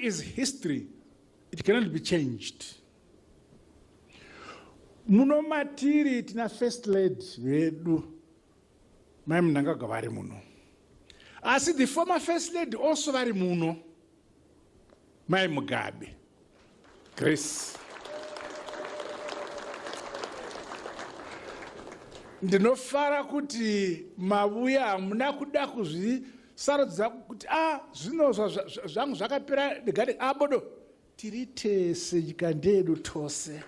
is history. It cannot be changed. Muno matiri tina first lady vedu mai Mnangagwa vari muno. Asi the former first lady also vari muno mai Mugabe. Grace. Ndinofara kuti mabuya hamuna kuda kuzvisarodza kuti zvino zvangu zvakapera ndegade abodo tiri tese nyika ndedu tose.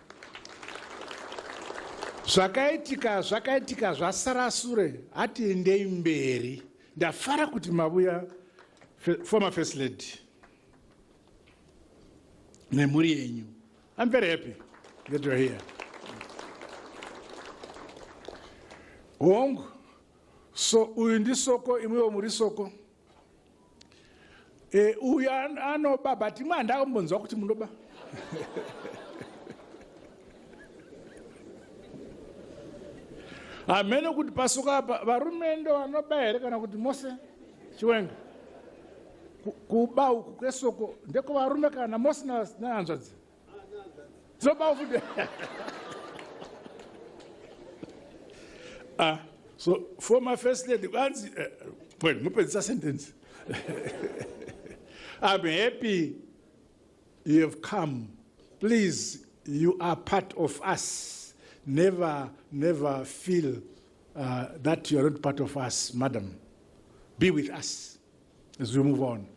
Zvakaitika zvasara sure hatiendei mberi. Ndafara kuti mabuya former first lady nemhuri yenyu. I'm very happy that you're here. Hongu, so uyu ndisoko imwewo muri soko. Uyu anoba but imwe handakambonzwa kuti munoba. Hamene kuti pasuka apa varume ndo vanoba here kana kuti mose chiwenga. Kuba uku kwesoko ndeko varume kana mose nahanzvadzi. Dzinoba futi. So former first lady, wait, a sentence. I'm happy you have come. Please, you are part of us. Never feel that you are not part of us, madam. Be with us as we move on.